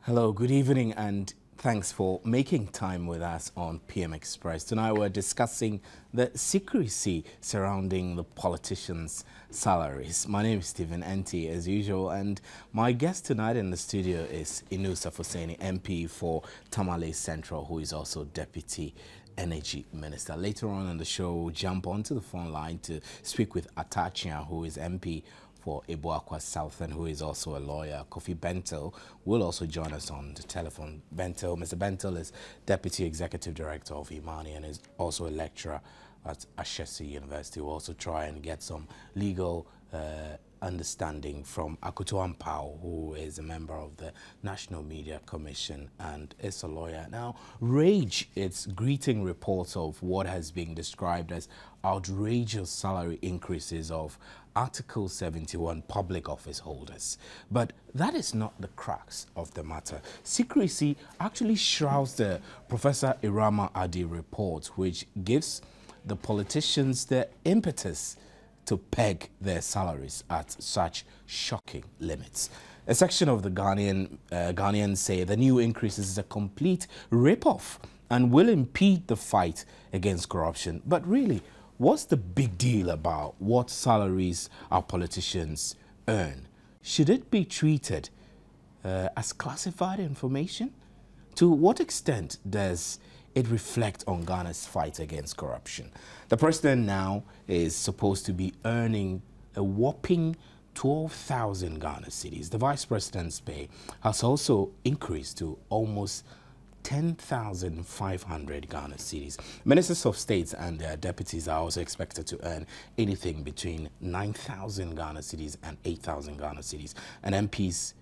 Hello, good evening, and thanks for making time with us on PM Express. Tonight we're discussing the secrecy surrounding the politicians' salaries. My name is Stephen Enti, as usual, and my guest tonight in the studio is Inusa Foseni, MP for Tamale Central, who is also Deputy Energy Minister. Later on in the show, we'll jump onto the phone line to speak with Atachia, who is MP for Ibuakwa South and who is also a lawyer. Kofi Bentel will also join us on the telephone. Mr. Bentel is Deputy Executive Director of Imani and is also a lecturer at Ashesi University. We'll also try and get some legal understanding from Akufo-Addo, who is a member of the National Media Commission and is a lawyer. Now, Rage is greeting reports of what has been described as outrageous salary increases of Article 71 public office holders. But that is not the crux of the matter. Secrecy actually shrouds the Professor Barima Osei report, which gives the politicians the impetus to peg their salaries at such shocking limits. A section of the Ghanaians say the new increases is a complete rip-off and will impede the fight against corruption. But really, what's the big deal about what salaries our politicians earn? Should it be treated as classified information? To what extent does it reflect on Ghana's fight against corruption? The president now is supposed to be earning a whopping 12,000 Ghana cedis. The vice president's pay has also increased to almost 10,500 Ghana cedis. Ministers of State and their deputies are also expected to earn anything between 9,000 Ghana cedis and 8,000 Ghana cedis. And MPs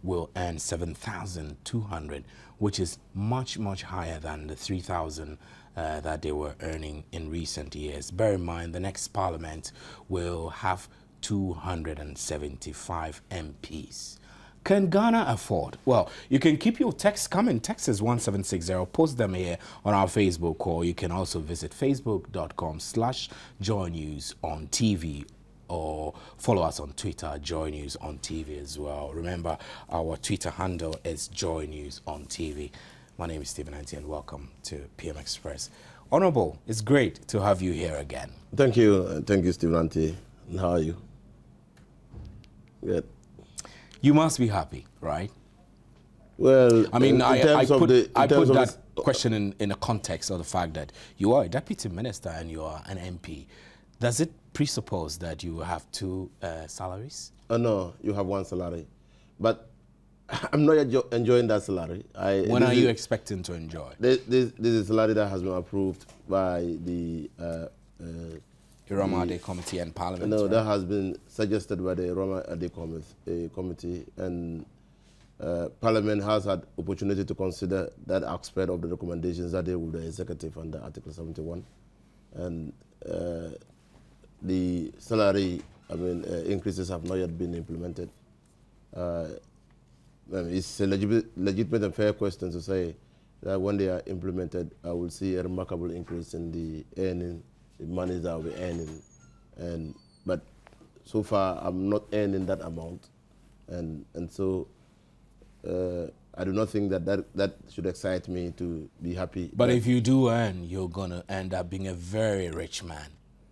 will earn 7,200, which is much, much higher than the 3,000 that they were earning in recent years. Bear in mind, the next parliament will have 275 MPs. Can Ghana afford? Well, you can keep your texts coming. Text is 1760. Post them here on our Facebook, or you can also visit facebook.com/joynewsontv or follow us on Twitter, Joy News on TV as well. Remember, our Twitter handle is Joy News on TV. My name is Stephen Enti, and welcome to PM Express. Honorable, it's great to have you here again. Thank you. Thank you, Stephen Enti. How are you? Good. You must be happy, right? Well, I mean, I put that question in the context of the fact that you are a deputy minister and you are an MP. Does it presuppose that you have two salaries? No, you have one salary. But I'm not enjoying that salary. When are you expecting to enjoy? This is a salary that has been approved by the Barima Osei Committee and Parliament. No, right? That has been suggested by the Barima Osei Committee, and Parliament has had opportunity to consider that aspect of the recommendations that they will the executive under Article 71, and the salary, increases have not yet been implemented. It's a legitimate and fair question to say that when they are implemented, I will see a remarkable increase in the earning, the money that I'll be earning. But so far, I'm not earning that amount. And so I do not think that should excite me to be happy. But if you do earn, you're going to end up being a very rich man.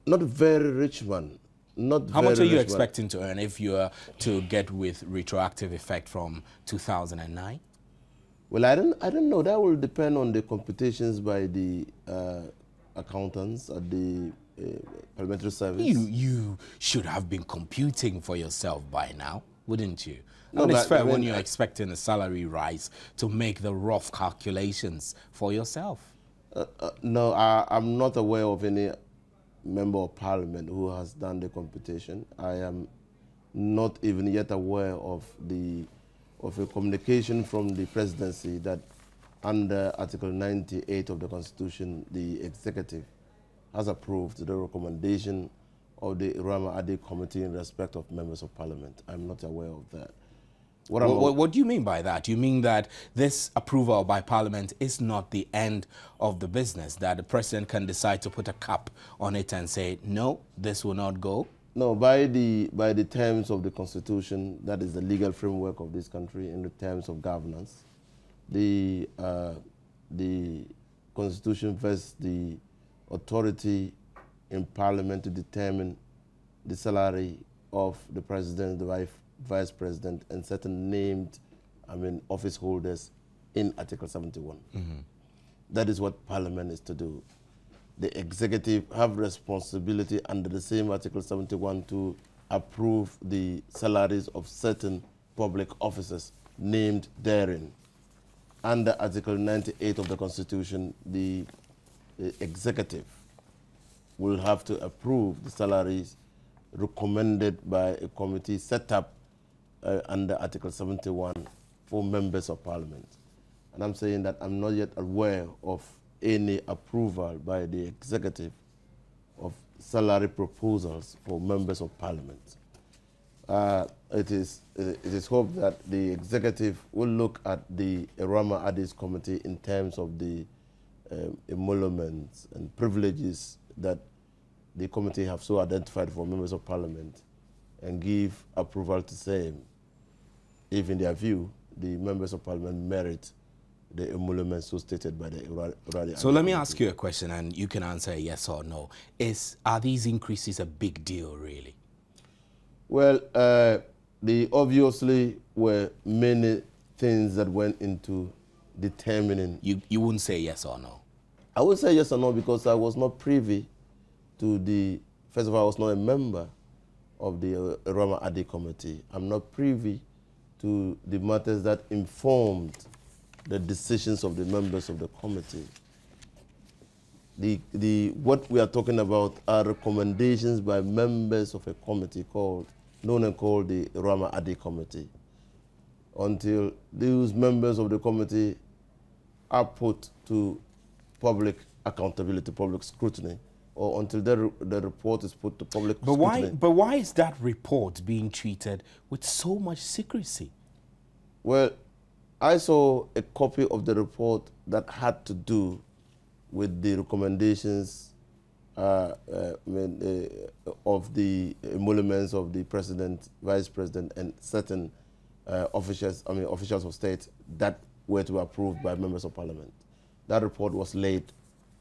Not a very rich man. How much are you expecting to earn if you are to get with retroactive effect from 2009? Well, I don't know. That will depend on the computations by the accountants at the parliamentary service. You should have been computing for yourself by now, wouldn't you? No, it's fair when you're expecting a salary rise to make the rough calculations for yourself. No, I'm not aware of any member of parliament who has done the computation. I am not even yet aware of a communication from the presidency that under Article 98 of the Constitution, the executive has approved the recommendation of the Barima Osei Committee in respect of members of parliament. I'm not aware of that. What do you mean by that? You mean that this approval by Parliament is not the end of the business, that the President can decide to put a cap on it and say, no, this will not go? No, by the terms of the Constitution, that is the legal framework of this country, in the terms of governance, the Constitution vests the authority in Parliament to determine the salary of the President, the Vice President, and certain named, office holders in Article 71. That is what Parliament is to do. The executive have responsibility under the same Article 71 to approve the salaries of certain public officers named therein. Under Article 98 of the Constitution, the executive will have to approve the salaries recommended by a committee set up under Article 71 for members of Parliament. And I'm saying that I'm not yet aware of any approval by the executive of salary proposals for members of Parliament. It is hoped that the executive will look at the Barima Osei committee in terms of the emoluments and privileges that the committee have so identified for members of Parliament and give approval to same if, in their view, the members of Parliament merit the emoluments so stated by the Barima. So let me ask you a question, and you can answer yes or no. Are these increases a big deal, really? Well, there obviously were many things that went into determining. You wouldn't say yes or no? I would say yes or no because I was not privy to the, first of all, I was not a member of the Barima Osei committee. I'm not privy to the matters that informed the decisions of the members of the committee. What we are talking about are recommendations by members of a committee known and called the Barima Osei committee. Until those members of the committee are put to public accountability, public scrutiny, or until the report is put to public scrutiny. But why is that report being treated with so much secrecy? Well, I saw a copy of the report that had to do with the recommendations of the emoluments of the President, Vice President, and certain officials of state that were to be approved by members of Parliament. That report was laid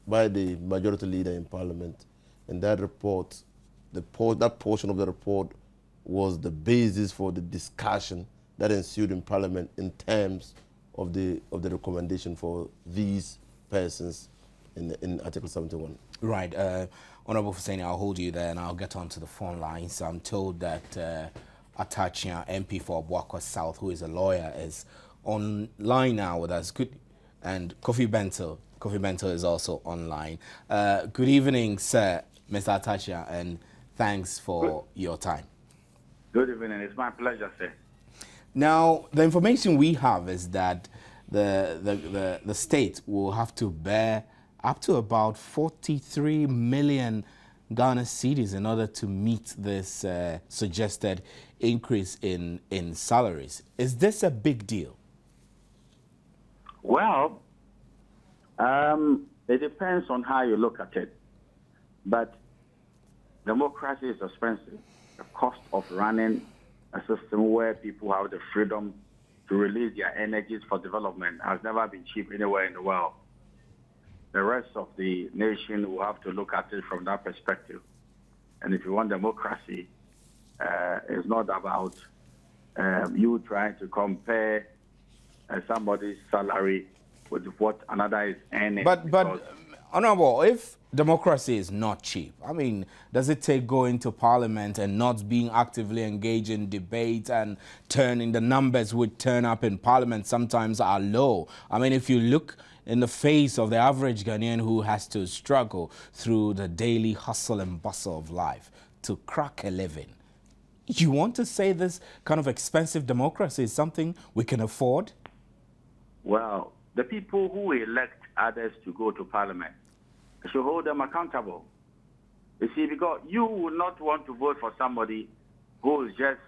by the majority leader in Parliament, and that report, that portion of the report was the basis for the discussion that ensued in Parliament in terms of the recommendation for these persons in Article 71. Right. Honorable Hussaini, I'll hold you there and I'll get on to the phone lines. I'm told that Atachia, MP for Abuakwa South, who is a lawyer, is online now with us. Good. And Kofi Bento is also online. Good evening, sir, Mr. Atachia, and thanks for your time. Good evening. It's my pleasure, sir. Now, the information we have is that the state will have to bear up to about 43 million Ghana cedis in order to meet this suggested increase in salaries. Is this a big deal? Well, it depends on how you look at it. But democracy is expensive. The cost of running a system where people have the freedom to release their energies for development has never been cheap anywhere in the world. The rest of the nation will have to look at it from that perspective. And if you want democracy, it's not about you trying to compare somebody's salary with what another is earning. But Honorable, if democracy is not cheap, I mean, does it take going to Parliament and not being actively engaged in debate and turning the numbers which turn up in Parliament sometimes are low? I mean, if you look in the face of the average Ghanaian who has to struggle through the daily hustle and bustle of life to crack a living, you want to say this kind of expensive democracy is something we can afford? Well, the people who elect others to go to Parliament should hold them accountable. You see, because you would not want to vote for somebody who is just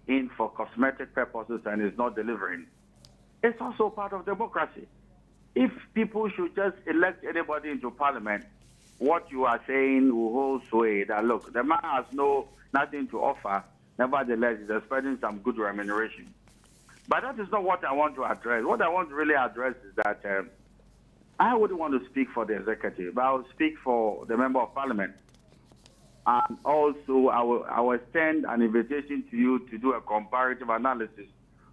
in for cosmetic purposes and is not delivering. It's also part of democracy. If people should just elect anybody into Parliament what you are saying will hold sway. That look, the man has nothing to offer. Nevertheless, he's expecting some good remuneration. But that is not what I want to address. What I want to really address is that I wouldn't want to speak for the executive, but I will speak for the member of parliament. And also, I will extend an invitation to you to do a comparative analysis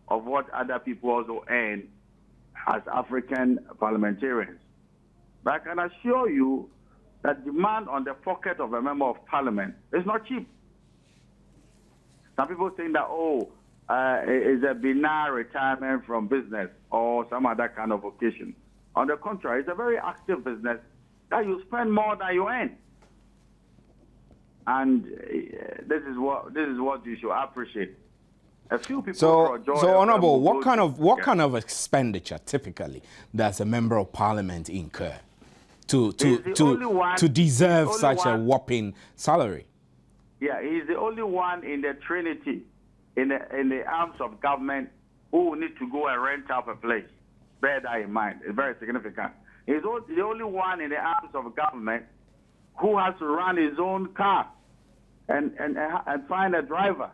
of what other people also earn as African parliamentarians. But I can assure you that demand on the pocket of a member of parliament is not cheap. Some people think that, it's a benign retirement from business or some other kind of occasion. On the contrary, it's a very active business that you spend more than you earn. And this is what you should appreciate. A few people. So Honourable, what kind of expenditure typically does a member of parliament incur to deserve such a whopping salary? Yeah, he's the only one in the Trinity, in the arms of government, who will need to go and rent out a place. Bear that in mind. It's very significant. He's the only one in the arms of government who has to run his own car and find a driver.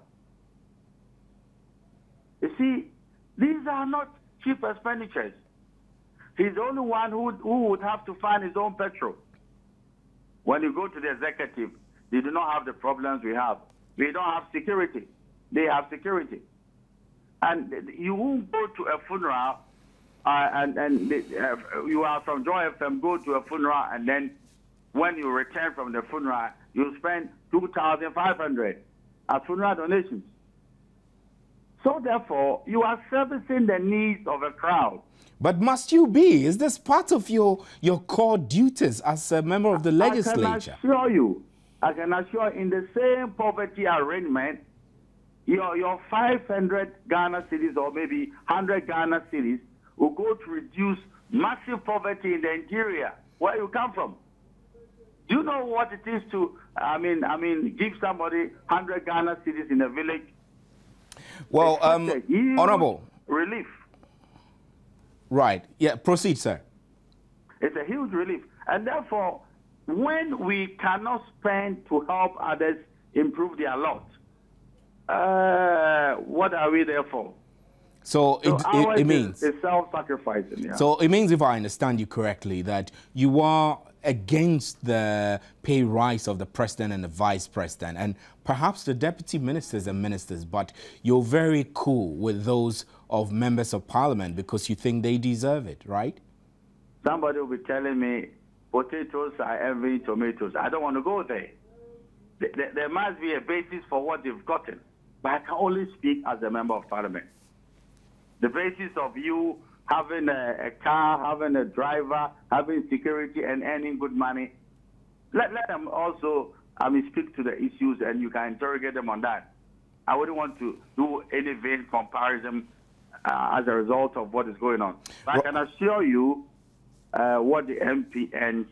You see, these are not cheap expenditures. He's the only one who would have to find his own petrol. When you go to the executive, they do not have the problems we have. We don't have security. They have security. And you won't go to a funeral you are from Joy FM, go to a funeral, and then when you return from the funeral, you spend $2,500 as funeral donations. So therefore, you are servicing the needs of a crowd. But must you be? Is this part of your core duties as a member of the legislature? I can assure you, in the same poverty arrangement, your 500 Ghana cedis or maybe 100 Ghana cedis will go to reduce massive poverty in the interior, where you come from. Do you know what it is to, give somebody 100 Ghana cedis in a village? Well, Honourable. Relief. Right. Yeah, proceed, sir. It's a huge relief. And therefore, when we cannot spend to help others improve their lot, what are we there for? So it means it's self-sacrificing. Yeah. So it means, if I understand you correctly, that you are against the pay rise of the president and the vice president and perhaps the deputy ministers and ministers, but you're very cool with those of members of parliament because you think they deserve it, right? Somebody will be telling me potatoes are every tomatoes. I don't want to go there. There must be a basis for what they've gotten. But I can only speak as a member of parliament. The basis of you having a car, having a driver, having security and earning good money, let them also speak to the issues and you can interrogate them on that. I wouldn't want to do any vain comparison as a result of what is going on. But I can assure you what the MP earns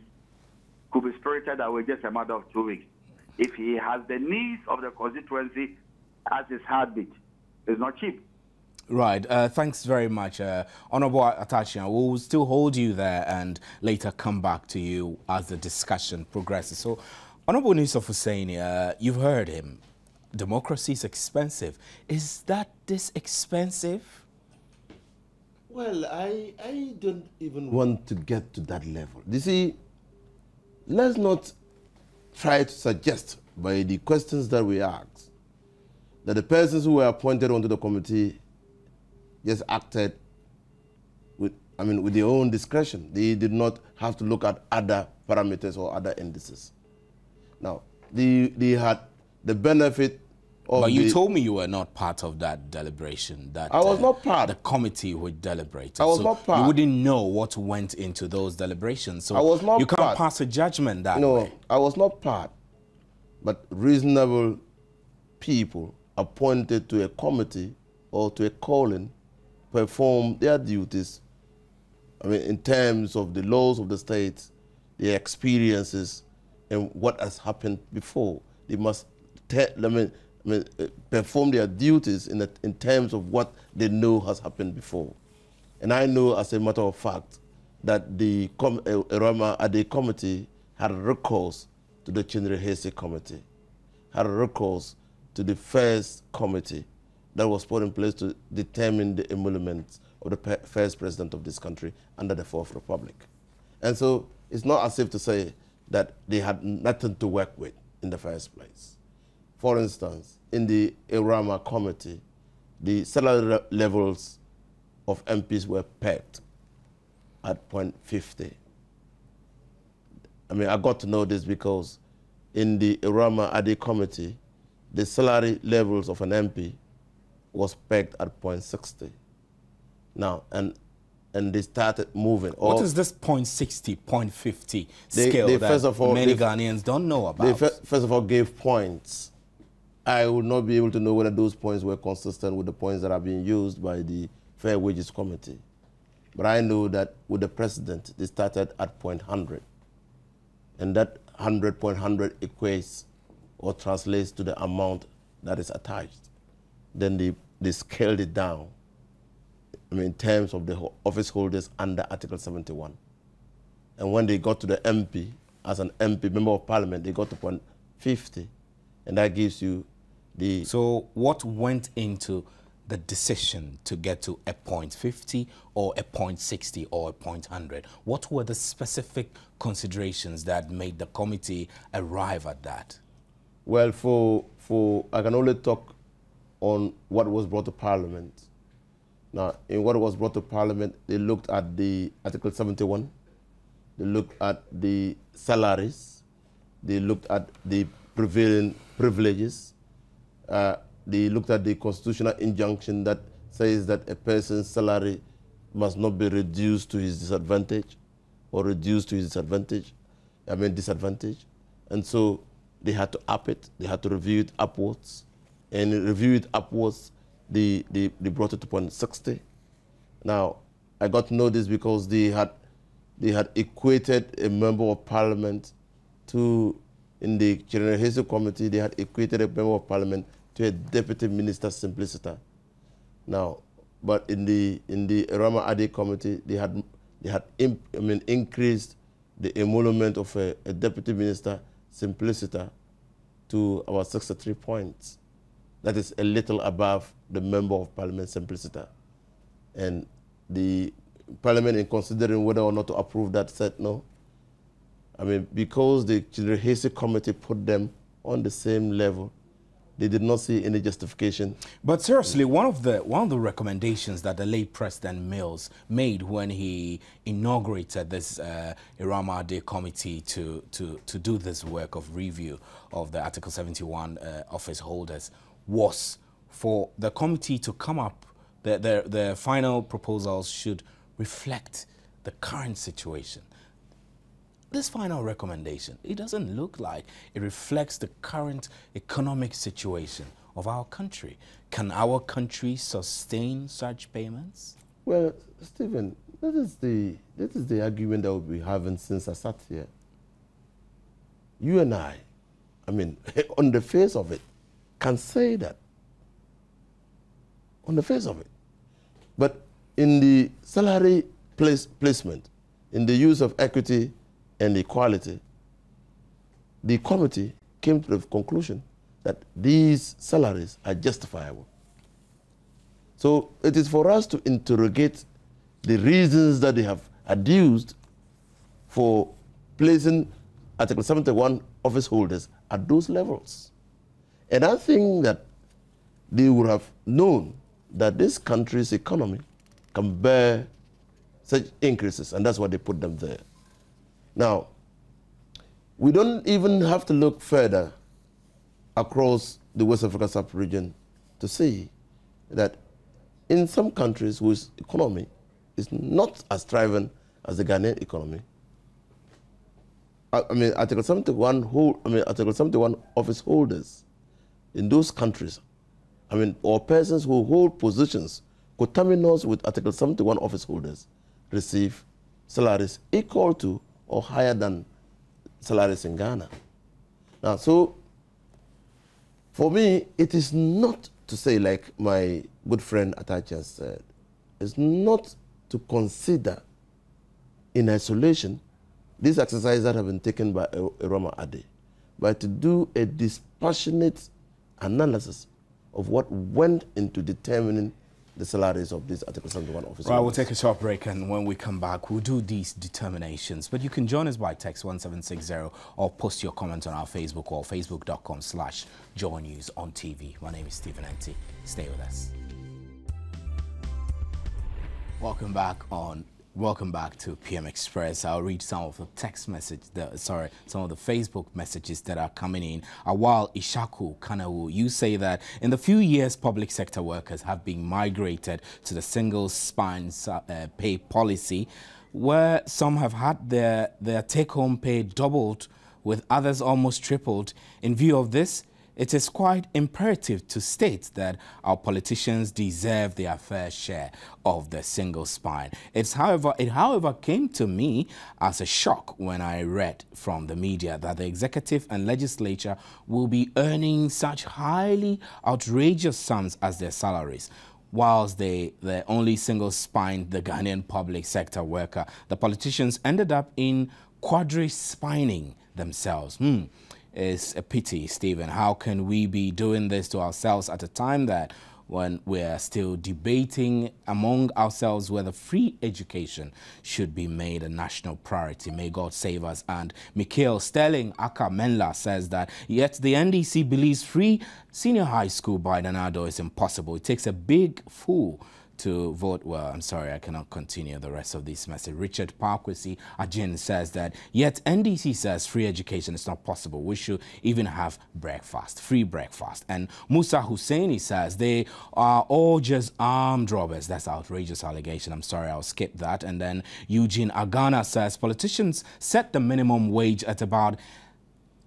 could be spirited away just a matter of 2 weeks. If he has the needs of the constituency as his heartbeat, it's not cheap. Right. Thanks very much, Honourable Atachian. We'll still hold you there and later come back to you as the discussion progresses. So, Honourable Yusuf Hussaini, you've heard him. Democracy is expensive. Is that this expensive? Well, I don't even want to get to that level. You see, let's not try to suggest by the questions that we ask that the persons who were appointed onto the committee just acted with their own discretion. They did not have to look at other parameters or other indices. Now, they had the benefit of But you told me you were not part of that deliberation. That I was not part. The committee would deliberate. I was not part. You wouldn't know what went into those deliberations. So I was not you can't part. pass a judgment that way. No, I was not part. But reasonable people appointed to a committee or to a calling perform their duties, in terms of the laws of the state, their experiences, and what has happened before. They must perform their duties in terms of what they know has happened before. And I know, as a matter of fact, that the committee had recourse to the Secrecy committee, had recourse to the first committee that was put in place to determine the emoluments of the first president of this country under the Fourth Republic. And so it's not as if to say that they had nothing to work with in the first place. For instance, in the Irama committee, the salary levels of MPs were pegged at 0.50. I mean, I got to know this because in the Barima committee, the salary levels of an MP was pegged at 0.60. Now, and they started moving. What is this 0.60, 0.50 scale that many Ghanaians don't know about? They first of all gave points. I would not be able to know whether those points were consistent with the points that are being used by the Fair Wages Committee. But I know that with the president, they started at 0.100. And that 100.100 equates or translates to the amount that is attached. Then they scaled it down, I mean, in terms of the office holders under Article 71. And when they got to the MP, as an MP, Member of Parliament, they got to 0.50. And that gives you the... So what went into the decision to get to a 0.50 or a 0.60 or a 0.100? What were the specific considerations that made the committee arrive at that? Well, I can only talk on what was brought to Parliament. Now, in what was brought to Parliament, they looked at the Article 71, they looked at the salaries, they looked at the prevailing privileges, they looked at the constitutional injunction that says that a person's salary must not be reduced to his disadvantage or reduced to his disadvantage, disadvantage. And so they had to up it, they had to review it upwards. And review it upwards, they brought it to 0.60. Now, I got to know this because they had equated a member of parliament to, in the Secrecy committee, they had equated a member of parliament to a deputy minister simpliciter. Now, but in the Barima committee, they had increased the emolument of a deputy minister simpliciter to about 63 points. That is a little above the member of parliament simpliciter. And the parliament, in considering whether or not to approve that, said no. I mean, because the Secrecy committee put them on the same level, they did not see any justification. But seriously, one of the recommendations that the late President Mills made when he inaugurated this Barima committee to do this work of review of the Article 71 office holders was for the committee to come up, the final proposals should reflect the current situation. This final recommendation, it doesn't look like it reflects the current economic situation of our country. Can our country sustain such payments? Well, Stephen, that is the argument that we've been having since I sat here. You and I mean, on the face of it, can say that. On the face of it. But in the salary placement, in the use of equity and equality, the committee came to the conclusion that these salaries are justifiable. So it is for us to interrogate the reasons that they have adduced for placing Article 71 office holders at those levels. And I think that they would have known that this country's economy can bear such increases, and that's why they put them there. Now, we don't even have to look further across the West Africa sub-region to see that in some countries whose economy is not as thriving as the Ghanaian economy, I mean, Article 71 office holders in those countries, I mean, or persons who hold positions coterminous with Article 71 office holders receive salaries equal to or higher than salaries in Ghana. Now, so for me, it is not to say, like my good friend Atacha said, it's not to consider in isolation these exercises that have been taken by Barima, but to do a dispassionate analysis of what went into determining the salaries of these Article 71 officers. Right, we'll take a short break, and when we come back, we'll do these determinations. But you can join us by text 1760 or post your comment on our Facebook or facebook.com/Joy News on TV. My name is Stephen Enti. Stay with us. Welcome back to PM Express. I'll read some of the some of the Facebook messages that are coming in. Awal Ishaku Kanawu, you say that in the few years, public sector workers have been migrated to the single spine pay policy, where some have had their take-home pay doubled, with others almost tripled. In view of this, it is quite imperative to state that our politicians deserve their fair share of the single spine. It however came to me as a shock when I read from the media that the executive and legislature will be earning such highly outrageous sums as their salaries. Whilst they only single spined the Ghanaian public sector worker, the politicians ended up in quadri-spining themselves. It's a pity, Stephen. How can we be doing this to ourselves at a time that when we're still debating among ourselves whether free education should be made a national priority? May God save us. And Mikhail Sterling Akamenla says that yet the NDC believes free senior high school by Danado is impossible. It takes a big fool to vote. Well, I'm sorry, I cannot continue the rest of this message. Richard Parkwesi Ajin says that yet NDC says free education is not possible. We should even have breakfast, free breakfast. And Musa Husseini says they are all just armed robbers. That's an outrageous allegation. I'm sorry, I'll skip that. And then Eugene Agana says politicians set the minimum wage at about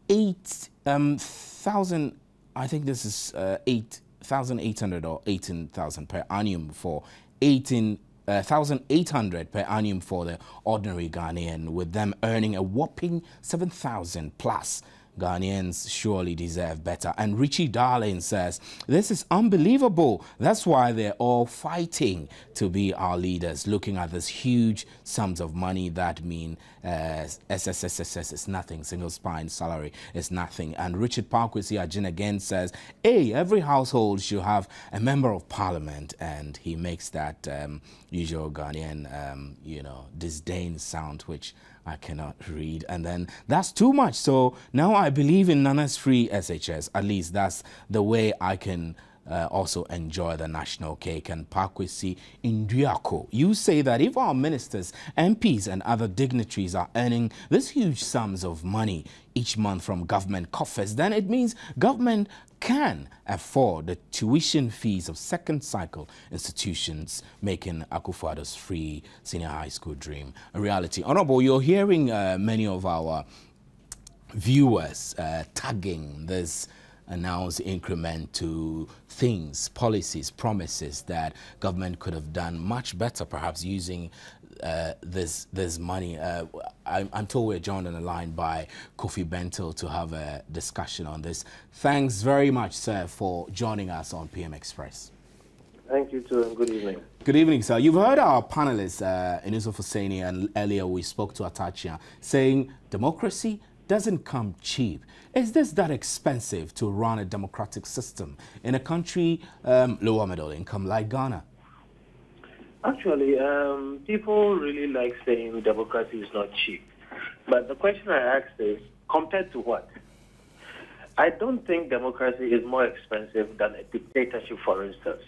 8,000. I think this is 8,800 or 18,000 per annum for 18,800 per annum for the ordinary Ghanaian, with them earning a whopping 7,000 plus. Ghanaians surely deserve better. And Richie Darling says, this is unbelievable. That's why they're all fighting to be our leaders. Looking at this huge sums of money that mean SSSS is nothing. Single spine salary is nothing. And Richard Parkwesi Ajin again says, hey, every household should have a member of parliament. And he makes that usual Ghanaian, disdain sound, which I cannot read. And then that's too much. So now I believe in Nana's free SHS. At least that's the way I can also enjoy the national cake. And Parkwesi Indiako, you say that if our ministers, MPs and other dignitaries are earning these huge sums of money each month from government coffers, then it means government can afford the tuition fees of second cycle institutions, making Akufo-Addo's free senior high school dream a reality. Honorable, you're hearing many of our viewers tagging this announced increment to things, policies, promises that government could have done much better, perhaps using this money. I'm told we're joined on the line by Kofi Bentil to have a discussion on this. Thanks very much, sir, for joining us on PM Express. Thank you, too, and good evening. Good evening, sir. You've heard our panelists, Iniso Fuseni, and earlier we spoke to Atachia, saying democracy doesn't come cheap. Is this that expensive to run a democratic system in a country lower middle income like Ghana? Actually, people really like saying democracy is not cheap. But the question I asked is, compared to what? I don't think democracy is more expensive than a dictatorship, for instance.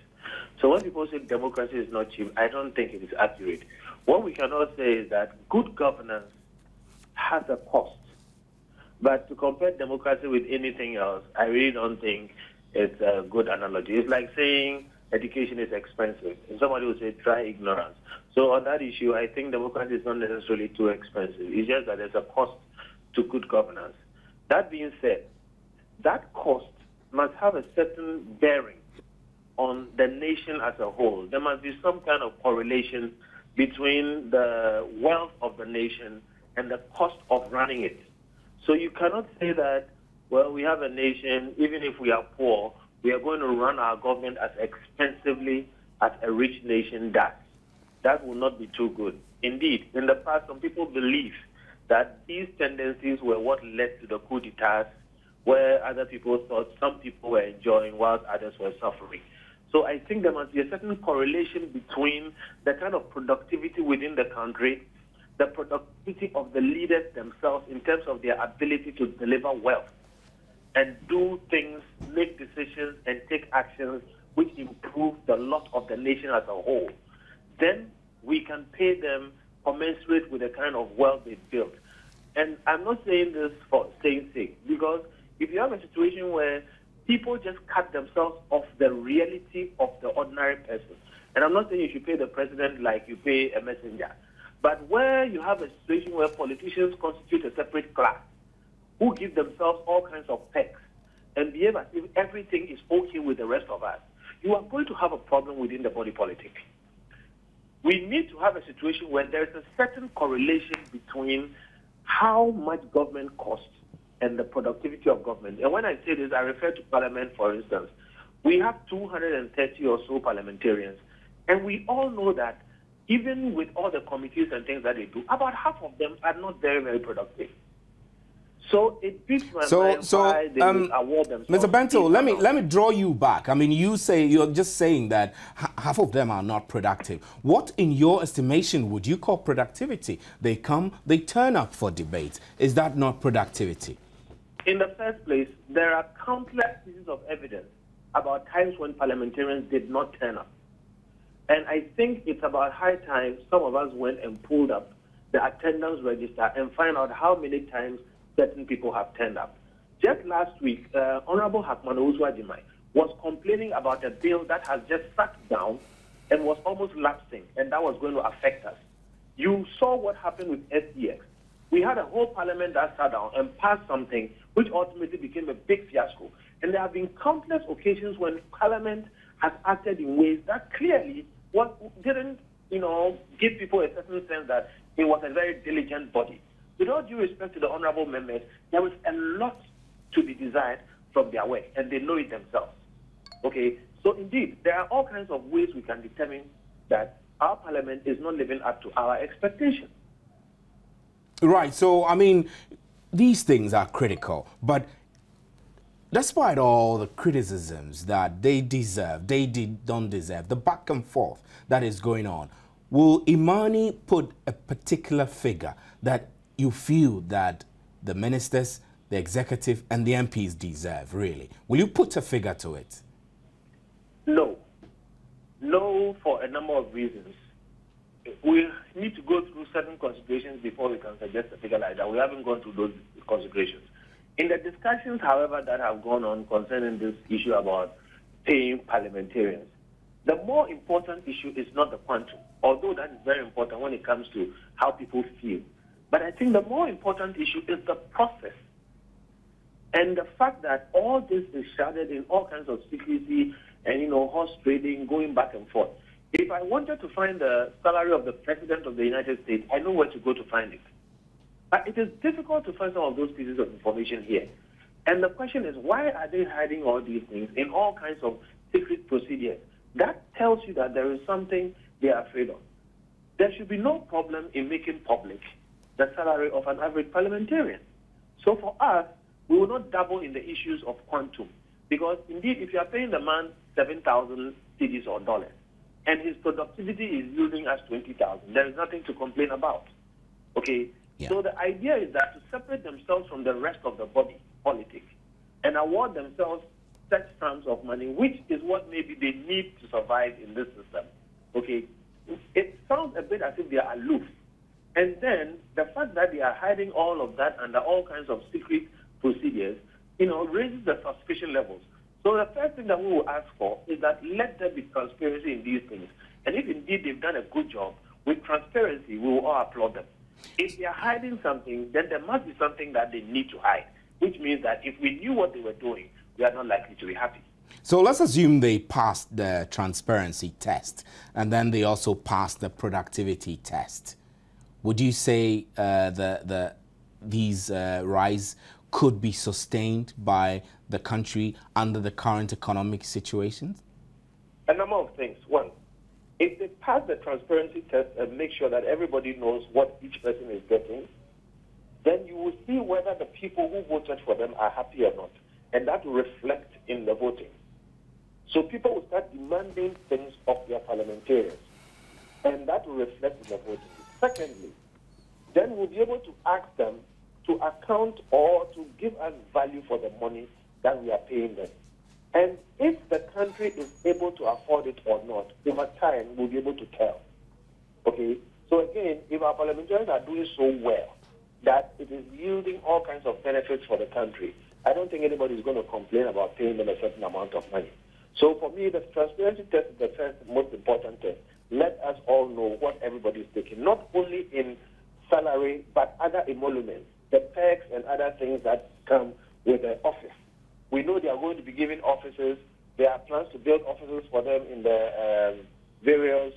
So when people say democracy is not cheap, I don't think it is accurate. What we cannot say is that good governance has a cost. But to compare democracy with anything else, I really don't think it's a good analogy. It's like saying education is expensive. And somebody will say, try ignorance. So on that issue, I think democracy is not necessarily too expensive. It's just that there's a cost to good governance. That being said, that cost must have a certain bearing on the nation as a whole. There must be some kind of correlation between the wealth of the nation and the cost of running it. So you cannot say that, well, we have a nation, even if we are poor, we are going to run our government as expensively as a rich nation does. That will not be too good. Indeed, in the past, some people believe that these tendencies were what led to the coup d'etats, where other people thought some people were enjoying whilst others were suffering. So I think there must be a certain correlation between the kind of productivity within the country, the productivity of the leaders themselves in terms of their ability to deliver wealth and do things, make decisions, and take actions which improve the lot of the nation as a whole. Then we can pay them commensurate with the kind of wealth they've built. And I'm not saying this for saying sake, because if you have a situation where people just cut themselves off the reality of the ordinary person, and I'm not saying you should pay the president like you pay a messenger, but where you have a situation where politicians constitute a separate class who give themselves all kinds of perks and behave as if everything is okay with the rest of us, you are going to have a problem within the body politic. We need to have a situation where there is a certain correlation between how much government costs and the productivity of government. And when I say this, I refer to Parliament, for instance. We have 230 or so parliamentarians, and we all know that even with all the committees and things that they do, about half of them are not very, very productive. So it beats my mind why they will award themselves. Mr. Bento, let me draw you back. I mean, you're just saying that half of them are not productive. What, in your estimation, would you call productivity? They come, they turn up for debate. Is that not productivity? In the first place, there are countless pieces of evidence about times when parliamentarians did not turn up. And I think it's about high time some of us went and pulled up the attendance register and find out how many times certain people have turned up. Just last week, Honorable Hakman Owusu-Adjimai was complaining about a bill that has just sat down and was almost lapsing, and that was going to affect us. You saw what happened with SDX. We had a whole parliament that sat down and passed something which ultimately became a big fiasco. And there have been countless occasions when parliament has acted in ways that clearly didn't, give people a certain sense that it was a very diligent body. With all due respect to the honorable members, there is a lot to be desired from their work, and they know it themselves. Okay, so indeed, there are all kinds of ways we can determine that our parliament is not living up to our expectations. Right, so, I mean, these things are critical, but despite all the criticisms that they deserve, don't deserve, the back and forth that is going on, will Imani put a particular figure that you feel that the ministers, the executive, and the MPs deserve, really? Will you put a figure to it? No. No, for a number of reasons. We need to go through certain considerations before we can suggest a figure like that. We haven't gone through those considerations. In the discussions, however, that have gone on concerning this issue about paying parliamentarians, the more important issue is not the quantum, although that is very important when it comes to how people feel. But I think the more important issue is the process. And the fact that all this is shrouded in all kinds of secrecy and, horse trading, going back and forth. If I wanted to find the salary of the President of the United States, I know where to go to find it. But it is difficult to find some of those pieces of information here. And the question is, why are they hiding all these things in all kinds of secret procedures? That tells you that there is something they are afraid of. There should be no problem in making public the salary of an average parliamentarian. So for us, we will not dabble in the issues of quantum. Because indeed, if you are paying the man 7,000 cedis or dollars, and his productivity is yielding us 20,000, there is nothing to complain about. Okay? Yeah. So the idea is that to separate themselves from the rest of the body politic and award themselves such sums of money, which is what maybe they need to survive in this system. Okay? It sounds a bit as if they are aloof. And then the fact that they are hiding all of that under all kinds of secret procedures, raises the suspicion levels. So the first thing that we will ask for is that let there be transparency in these things. And if indeed they've done a good job, with transparency, we will all applaud them. If they are hiding something, then there must be something that they need to hide, which means that if we knew what they were doing, we are not likely to be happy. So let's assume they passed the transparency test, and then they also passed the productivity test. Would you say these rise could be sustained by the country under the current economic situations? A number of things. One, if they pass the transparency test and make sure that everybody knows what each person is getting, then you will see whether the people who voted for them are happy or not. And that will reflect in the voting. So people will start demanding things of their parliamentarians. And that will reflect in the voting. Secondly, then we'll be able to ask them to account or to give us value for the money that we are paying them. And if the country is able to afford it or not, over time, we'll be able to tell. Okay? So again, if our parliamentarians are doing so well that it is yielding all kinds of benefits for the country, I don't think anybody is going to complain about paying them a certain amount of money. So for me, the transparency test is the first most important test. Let us all know what everybody is taking, not only in salary, but other emoluments, the perks and other things that come with the office. We know they are going to be giving offices. There are plans to build offices for them in the various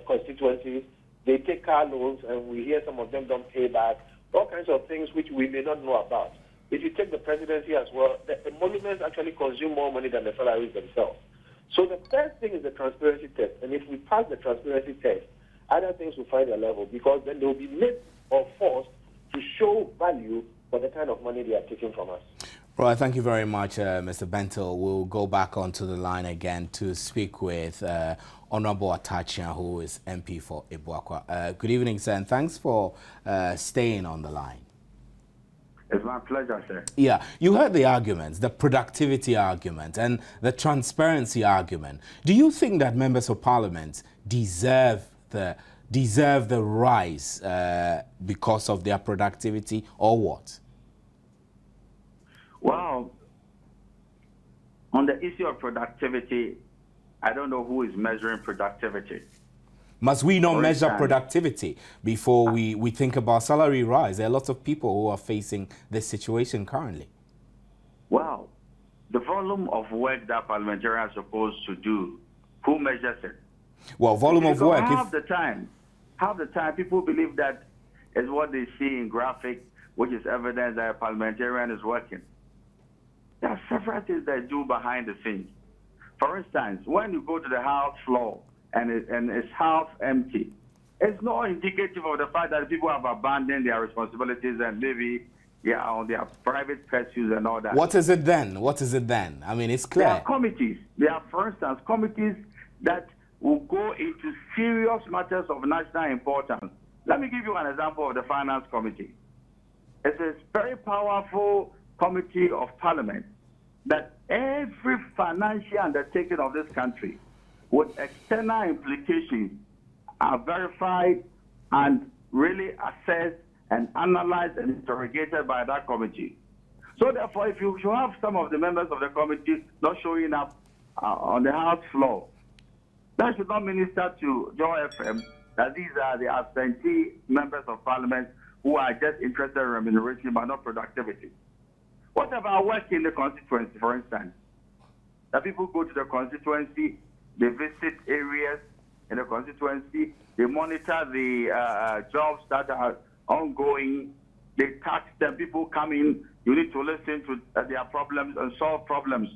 constituencies. They take car loans, and we hear some of them don't pay back. All kinds of things which we may not know about. If you take the presidency as well, the emoluments actually consume more money than the salaries themselves. So the first thing is the transparency test. And if we pass the transparency test, other things will find their level, because then they will be made or forced to show value for the kind of money they are taking from us. Right, thank you very much, Mr. Bentil. We'll go back onto the line again to speak with Honorable Atachia, who is MP for Ibuakwa. Good evening, sir, and thanks for staying on the line. It's my pleasure, sir. Yeah, you heard the arguments, the productivity argument and the transparency argument. Do you think that members of parliament deserve the rise because of their productivity, or what? Well, on the issue of productivity, I don't know who is measuring productivity. Must we not measure productivity before we think about salary rise? There are lots of people who are facing this situation currently. Well, the volume of work that parliamentarians are supposed to do, who measures it? Well, volume of work. Half the time, people believe that is what they see in graphic, which is evidence that a parliamentarian is working. There are several things they do behind the scenes. For instance, when you go to the House floor and it's half empty, it's not indicative of the fact that people have abandoned their responsibilities and maybe on their private pursuits and all that. What is it then? What is it then? I mean, it's clear. There are committees. There are, for instance, committees that will go into serious matters of national importance. Let me give you an example of the Finance Committee. It's a very powerful committee of parliament that every financial undertaking of this country with external implications are verified and really assessed and analyzed and interrogated by that committee. So therefore, if you have some of the members of the committee not showing up on the House floor, that should not minister to Joy FM that these are the absentee members of parliament who are just interested in remuneration but not productivity. What about work in the constituency, for instance? That people go to the constituency, they visit areas in the constituency, they monitor the jobs that are ongoing, they tax them, people come in, you need to listen to their problems and solve problems.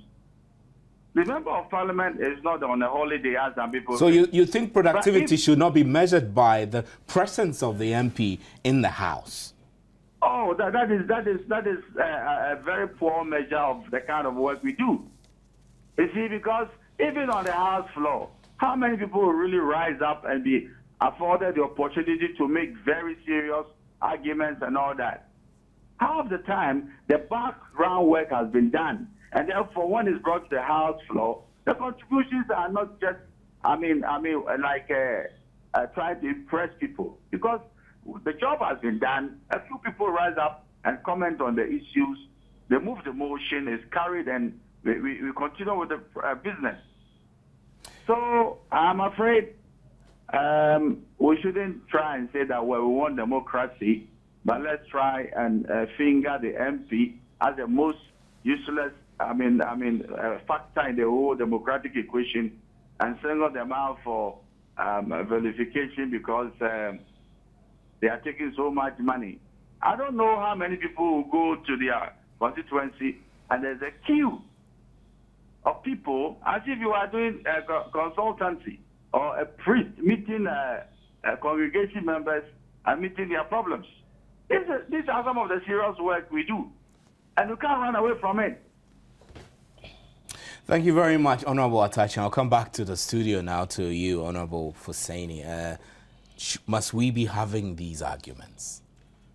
The member of parliament is not on a holiday as some people. So you think productivity should not be measured by the presence of the MP in the House? Oh, that is a very poor measure of the kind of work we do. You see, because even on the House floor, how many people will really rise up and be afforded the opportunity to make very serious arguments and all that? Half of the time, the background work has been done. And therefore, when it's brought to the House floor, the contributions are not just, trying to impress people. Because the job has been done, a few people rise up and comment on the issues, they move the motion, it's carried, and we continue with the business. So I'm afraid we shouldn't try and say that, well, we want democracy, but let's try and finger the MP as the most useless factor in the whole democratic equation and single them out for vilification because they are taking so much money. I don't know how many people will go to their constituency and there's a queue of people as if you are doing a consultancy or a priest meeting congregation members and meeting their problems. These are some of the serious work we do, and you can't run away from it. Thank you very much, Honorable Atachi. I'll come back to the studio now to you, Honorable Fuseni. Must we be having these arguments?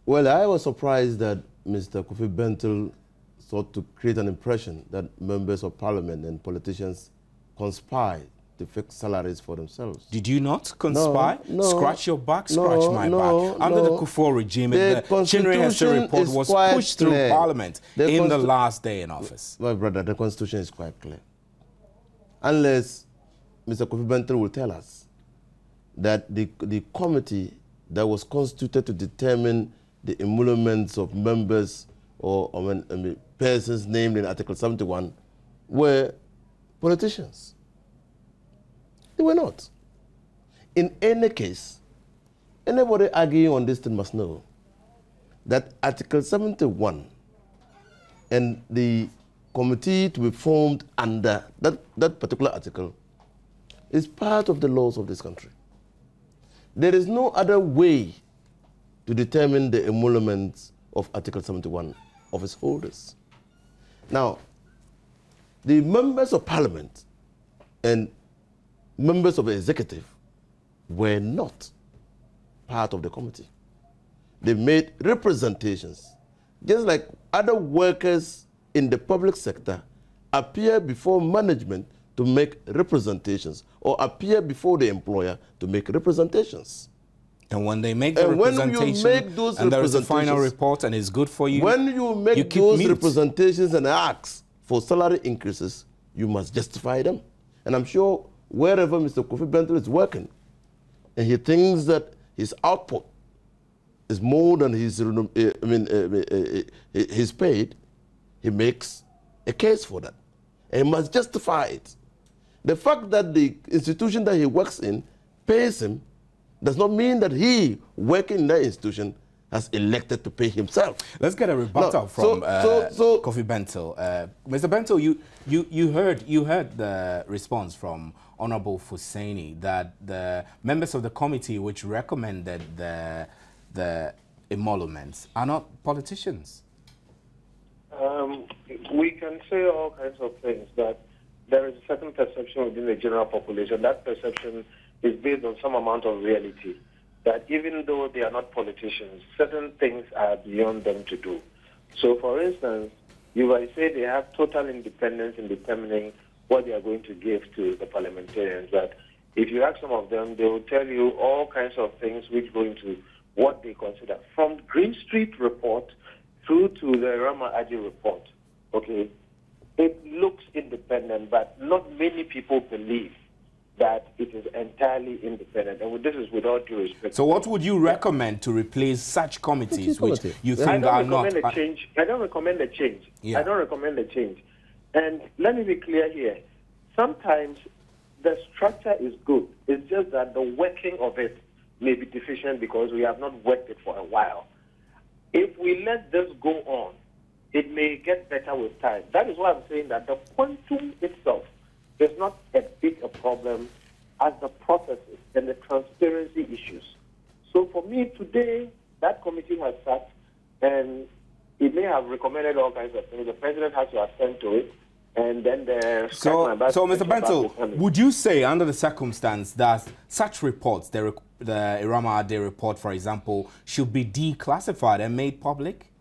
Well, I was surprised that Mr. Kofi Bentil sought to create an impression that members of parliament and politicians conspire to fix salaries for themselves. Did you not conspire? No, scratch your back, scratch my back. Under the Kufuor regime, the Chinwe Hesse report was pushed through parliament in the last day in office. My brother, the constitution is quite clear. Unless Mr. Kofi Bentil will tell us that the committee that was constituted to determine the emoluments of members or persons named in Article 71 were politicians. They were not. In any case, anybody arguing on this thing must know that Article 71 and the committee to be formed under that particular article is part of the laws of this country. There is no other way to determine the emoluments of Article 71 office holders. Now, the members of parliament and members of the executive were not part of the committee. They made representations, just like other workers in the public sector appear before management to make representations or appear before the employer to make representations. And when they make the representation and there is a final report and it's good for you, when you make those representations and ask for salary increases, you must justify them. And I'm sure wherever Mr. Kofi Bentil is working, and he thinks that his output is more than his paid, he makes a case for that. And he must justify it. The fact that the institution that he works in pays him does not mean that he, working in that institution, has elected to pay himself. Let's get a rebuttal from Kofi Bentil. Mr. Bentil, you heard the response from Honorable Fuseni that the members of the committee which recommended the emoluments are not politicians. We can say all kinds of things, but there is a certain perception within the general population. That perception is based on some amount of reality, that even though they are not politicians, certain things are beyond them to do. So, for instance, you might say they have total independence in determining what they are going to give to the parliamentarians. But if you ask some of them, they will tell you all kinds of things which go into what they consider. From Green Street report through to the Barima Osei report, okay, it looks independent, but not many people believe that it is entirely independent. And this is with all due respect. So what would you recommend to replace such committees which you think are not? I don't recommend a change. Yeah. I don't recommend a change. And let me be clear here. Sometimes the structure is good. It's just that the working of it may be deficient because we have not worked it for a while. If we let this go on, it may get better with time. That is why I'm saying that the quantum itself is not as big a problem as the processes and the transparency issues. So for me today, that committee has sat and it may have recommended all kinds of things. The president has to attend to it. And then so Mr. Bentil, would you say under the circumstance that such reports, the Barima Osei report, for example, should be declassified and made public?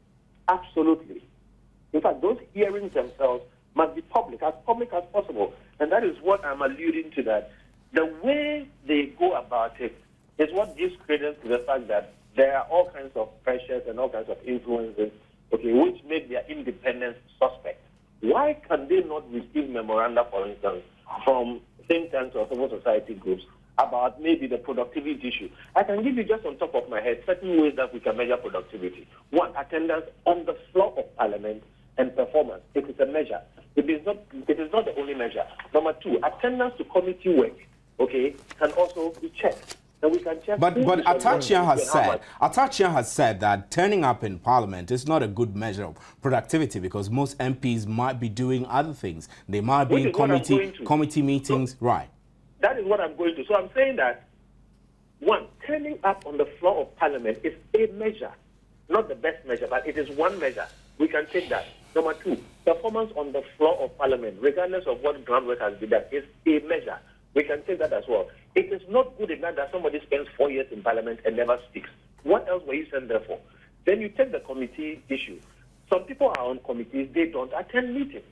Absolutely. In fact, those hearings themselves must be public as possible. And that is what I'm alluding to, that the way they go about it is what gives credence to the fact that there are all kinds of pressures and all kinds of influences, okay, which make their independence suspect. Why can they not receive memoranda, for instance, from think tanks or civil society groups about maybe the productivity issue? I can give you just on top of my head certain ways that we can measure productivity. One, attendance on the floor of parliament and performance. It is a measure. It is not the only measure. Number two, attendance to committee work, okay, can also be checked. And we can check. But Atachian has said that turning up in parliament is not a good measure of productivity because most MPs might be doing other things. They might be in committee meetings, right? That is what I'm going to. So I'm saying that, one, turning up on the floor of parliament is a measure. not the best measure, but it is one measure. We can take that. Number two, performance on the floor of Parliament, regardless of what groundwork has been done, is a measure. We can take that as well. It is not good enough that somebody spends 4 years in Parliament and never speaks. What else were you sent there for? Then you take the committee issue. Some people are on committees, they don't attend meetings.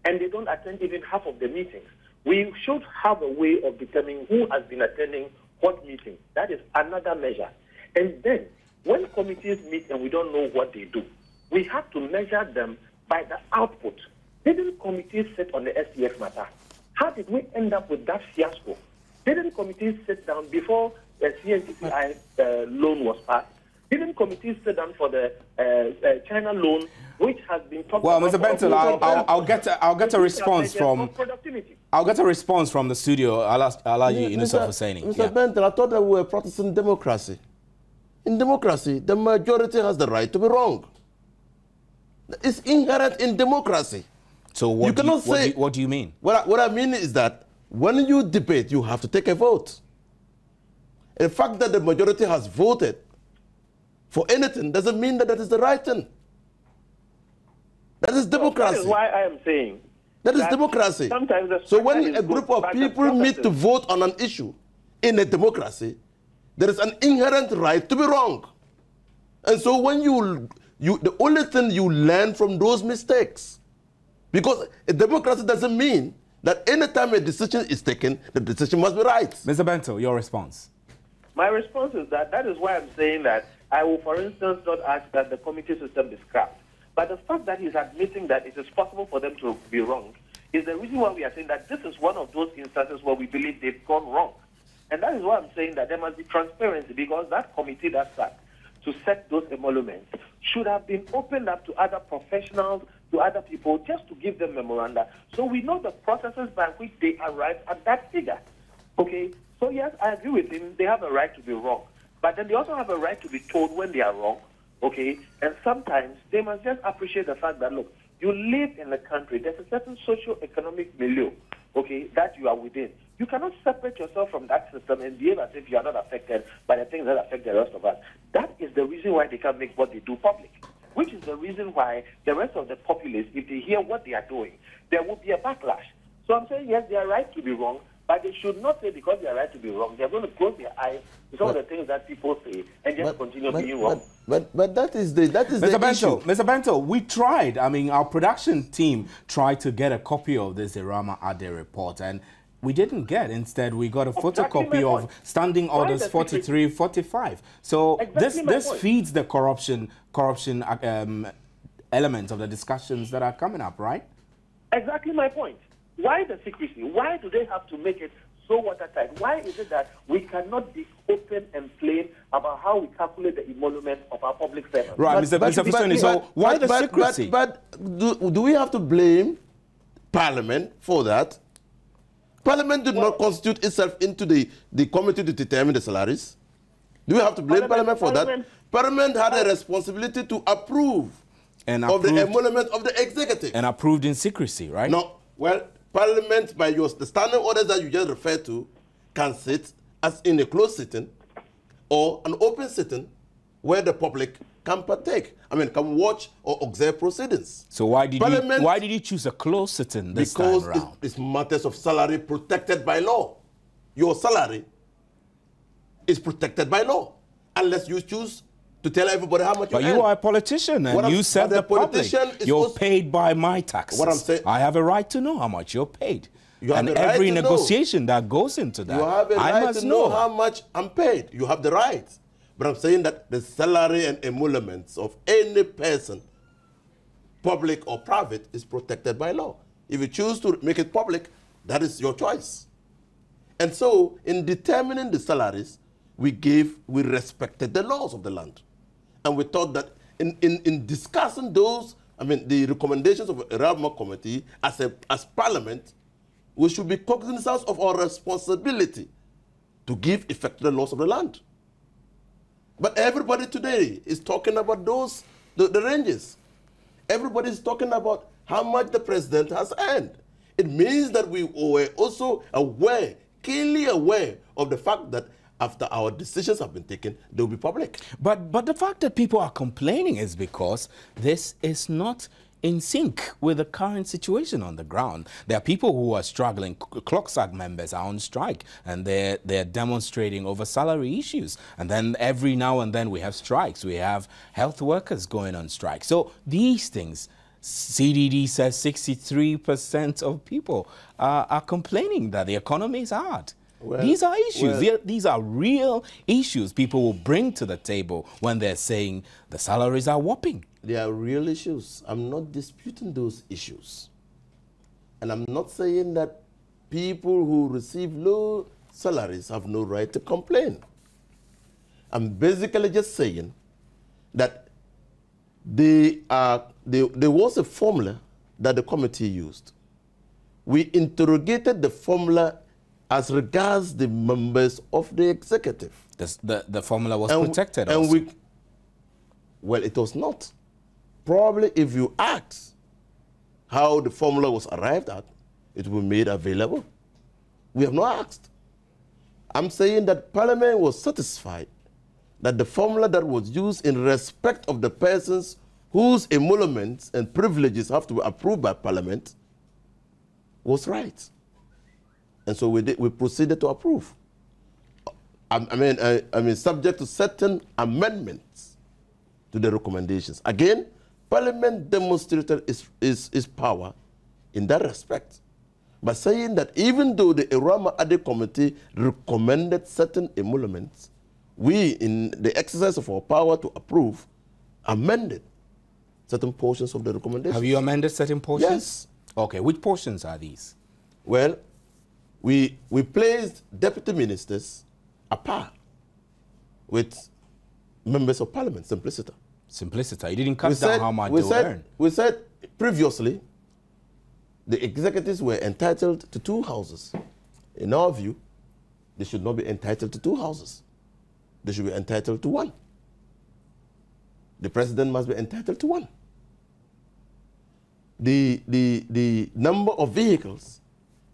And they don't attend even half of the meetings. We should have a way of determining who has been attending what meeting. That is another measure. And then, when committees meet and we don't know what they do, we have to measure them by the output. Didn't committees sit on the STF matter? How did we end up with that fiasco? Didn't committees sit down before the CNCCI loan was passed? Didn't committees sit down for the China loan, which has been talked about? Well, Mr. Bentel, I'll get a response from. I'll get a response from the studio. I'll allow you, Inusuf Hussaini. Mr. Bentel, I thought that we were practicing democracy. In democracy, the majority has the right to be wrong. It's inherent in democracy. So what do you mean? What I mean is that when you debate, you have to take a vote. The fact that the majority has voted for anything doesn't mean that that is the right thing. That is democracy. That is why I am saying. That is democracy. So when a group of people meet to vote on an issue in a democracy, there is an inherent right to be wrong. And so when the only thing you learn from those mistakes, because a democracy doesn't mean that anytime a decision is taken, the decision must be right. Mr. Bento, your response. My response is that is why I'm saying that I will, for instance, not ask that the committee system be scrapped. But the fact that he's admitting that it is possible for them to be wrong is the reason why we are saying that this is one of those instances where we believe they've gone wrong. And that is why I'm saying that there must be transparency, because that committee that sat to set those emoluments should have been opened up to other professionals, to other people, just to give them memoranda, so we know the processes by which they arrive at that figure. Okay? So yes, I agree with him. They have a right to be wrong. But then they also have a right to be told when they are wrong. Okay? And sometimes they must just appreciate the fact that, look, you live in a country, there's a certain socio-economic milieu, okay, that you are within. You cannot separate yourself from that system and behave as if you are not affected by the things that affect the rest of us. That is the reason why they can't make what they do public, which is the reason why the rest of the populace, if they hear what they are doing, there will be a backlash. So I'm saying, yes, they are right to be wrong, but they should not say because they are right to be wrong, they're going to close their eyes to some of the things that people say and just continue being wrong. But that is the issue. Mr. Bento, we tried. I mean, our production team tried to get a copy of this Barima Osei report, and we didn't get. Instead, we got a photocopy of Standing Orders 43, 45. So this feeds the corruption element of the discussions that are coming up, right? Exactly my point. Why the secrecy? Why do they have to make it so watertight? Why is it that we cannot be open and plain about how we calculate the emolument of our public servants? Right, Mr. Fustoni, so why the secrecy? But do we have to blame Parliament for that? Parliament did not constitute itself into the committee to determine the salaries. Do we have to blame Parliament for that? Parliament had a responsibility to approve of the emolument of the executive. And approved in secrecy, right? No. Well, Parliament, by the standing orders that you just referred to, can sit as in a closed sitting or an open sitting where the public can partake. I mean, can watch or observe proceedings. So why did you choose a closed sitting this time around? Because it's matters of salary protected by law. Your salary is protected by law, unless you choose to tell everybody how much you earn. But you are a politician, and you said the public, you're paid by my taxes. What I'm saying, I have a right to know how much you're paid. You have and the right every to negotiation that goes into that, you have a right to know how much I'm paid. You have the right. But I'm saying that the salary and emoluments of any person, public or private, is protected by law. If you choose to make it public, that is your choice. And so, in determining the salaries, we respected the laws of the land. And we thought that in discussing those, I mean, the recommendations of a Barima committee as Parliament, we should be cognizant of our responsibility to give effect to the laws of the land. But everybody today is talking about the ranges. Everybody is talking about how much the president has earned. It means that we were also aware, keenly aware of the fact that after our decisions have been taken, they'll be public. But the fact that people are complaining is because this is not in sync with the current situation on the ground. There are people who are struggling. ClockSAG members are on strike, and they're demonstrating over salary issues. And then every now and then we have strikes. We have health workers going on strike. So these things, CDD says 63% of people are complaining that the economy is hard. Well, these are issues. These are real issues people will bring to the table when they're saying the salaries are whopping. They are real issues. I'm not disputing those issues. And I'm not saying that people who receive low salaries have no right to complain. I'm basically just saying that there was a formula that the committee used. We interrogated the formula as regards the members of the executive. The formula was protected also. Well, it was not. Probably if you ask how the formula was arrived at, it will be made available. We have not asked. I'm saying that Parliament was satisfied that the formula that was used in respect of the persons whose emoluments and privileges have to be approved by Parliament was right. And so we proceeded to approve. I mean, subject to certain amendments to the recommendations. Again, Parliament demonstrated its power in that respect by saying that even though the Barima Committee recommended certain emoluments, we, in the exercise of our power to approve, amended certain portions of the recommendations. Have you amended certain portions? Yes. Okay, which portions are these? Well, we placed deputy ministers apart with members of Parliament, simpliciter. Simpliciter. You didn't cut down how much they will earn. We said previously the executives were entitled to 2 houses. In our view, they should not be entitled to 2 houses. They should be entitled to 1. The president must be entitled to 1. The number of vehicles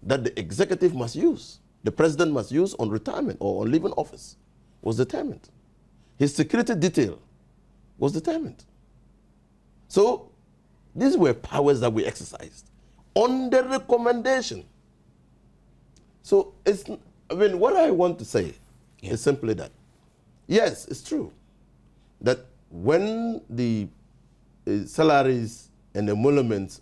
that the executive must use, the president must use on retirement or on leaving office was determined. His security detail was determined. So these were powers that we exercised on the recommendation. So what I want to say is simply that, yes, it's true that when the salaries and emoluments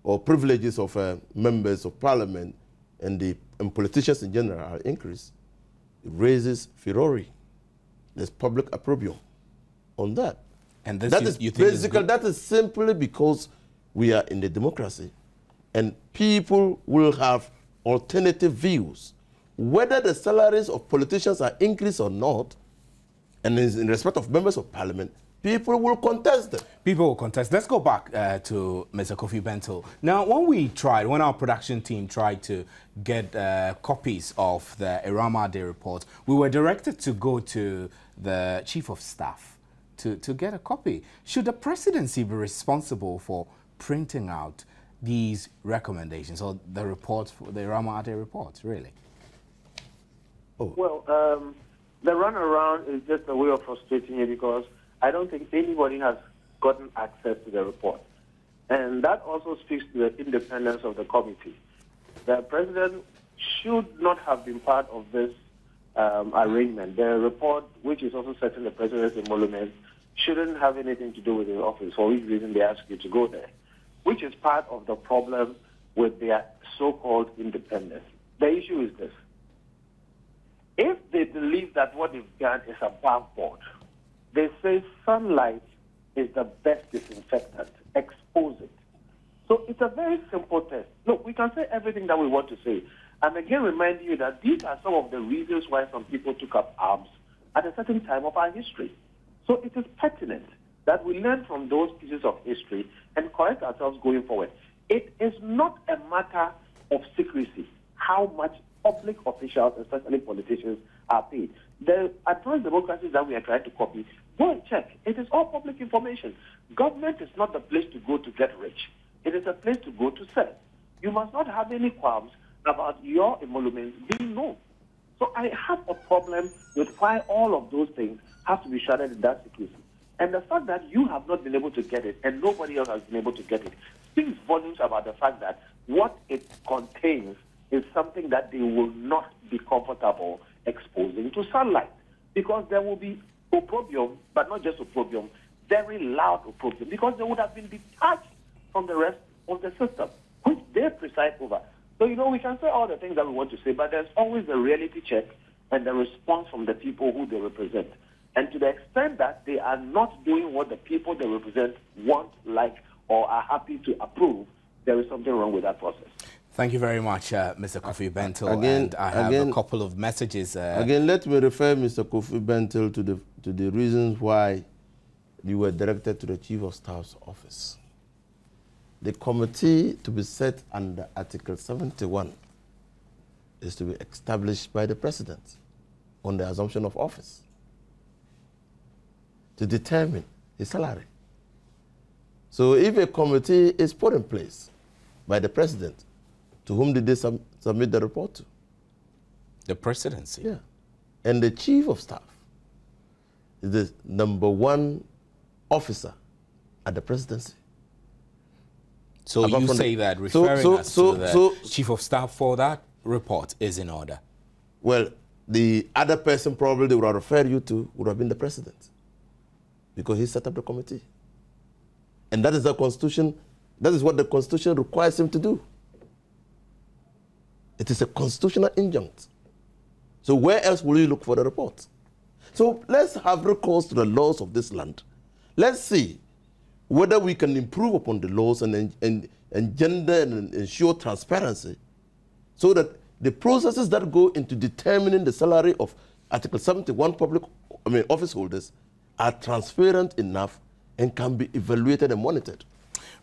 or privileges of members of Parliament and politicians in general are increased, it raises furore. There's public opprobrium on that. And this that is simply because we are in the democracy and people will have alternative views. Whether the salaries of politicians are increased or not, and in respect of members of Parliament, people will contest them. People will contest. Let's go back to Mr. Kofi Bento. Now, when our production team tried to get copies of the Barima Osei report, we were directed to go to the Chief of Staff to get a copy. Should the presidency be responsible for printing out these recommendations or the reports, the Barima Osei reports, really? Oh. Well, the runaround is just a way of frustrating you because I don't think anybody has gotten access to the report. And that also speaks to the independence of the committee. The president should not have been part of this arrangement. The report, which is also setting the president's emoluments, shouldn't have anything to do with the office, for which reason they ask you to go there, which is part of the problem with their so-called independence. The issue is this. If they believe that what they've done is above board, they say sunlight is the best disinfectant. Expose it. So it's a very simple test. Look, we can say everything that we want to say. And again, remind you that these are some of the reasons why some people took up arms at a certain time of our history. So it is pertinent that we learn from those pieces of history and correct ourselves going forward. It is not a matter of secrecy, how much public officials, especially politicians, are paid. The advanced democracies that we are trying to copy, go and check. It is all public information. Government is not the place to go to get rich. It is a place to go to serve. You must not have any qualms about your emoluments being known. So I have a problem with why all of those things have to be shrouded in that secrecy. And the fact that you have not been able to get it and nobody else has been able to get it speaks volumes about the fact that what it contains is something that they will not be comfortable exposing to sunlight. Because there will be opprobrium, but not just opprobrium, very loud opprobrium, because they would have been detached from the rest of the system, which they preside over. So, we can say all the things that we want to say, but there's always the reality check and the response from the people who they represent. And to the extent that they are not doing what the people they represent want, like, or are happy to approve, there is something wrong with that process. Thank you very much, Mr. Kofi Bentil. And I have a couple of messages. Again, let me refer Mr. Kofi Bentil to the reasons why you were directed to the Chief of Staff's office. The committee to be set under Article 71 is to be established by the President on the assumption of office to determine his salary. So if a committee is put in place by the President, to whom did they submit the report to? The presidency. Yeah. And the Chief of Staff is the #1 officer at the presidency. So you say that referring us to the Chief of Staff for that report is in order? Well, the other person probably they would have referred you to would have been the President, because he set up the committee. And that is the Constitution, that is what the Constitution requires him to do. It is a constitutional injunct. So where else will you look for the report? So let's have recourse to the laws of this land. Let's see whether we can improve upon the laws and engender and ensure transparency, so that the processes that go into determining the salary of Article 71 office holders are transparent enough and can be evaluated and monitored.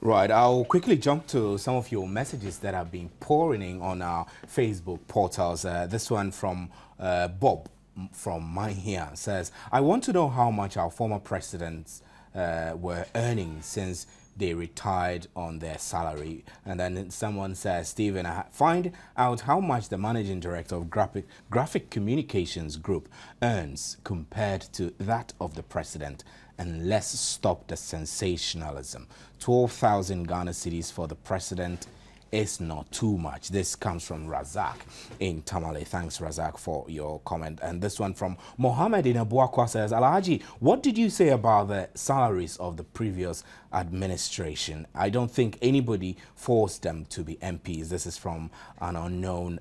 Right, I'll quickly jump to some of your messages that have been pouring in on our Facebook portals. This one from Bob from Mine Here says, I want to know how much our former presidents were earning since they retired on their salary. And then someone says, Stephen, find out how much the managing director of Graphic Communications Group earns compared to that of the president. And let's stop the sensationalism. 12,000 Ghana cedis for the president is not too much. This comes from Razak in Tamale. Thanks, Razak, for your comment. And this one from Mohammed in Abuakwa says, Alhaji, what did you say about the salaries of the previous administration? I don't think anybody forced them to be MPs. This is from an unknown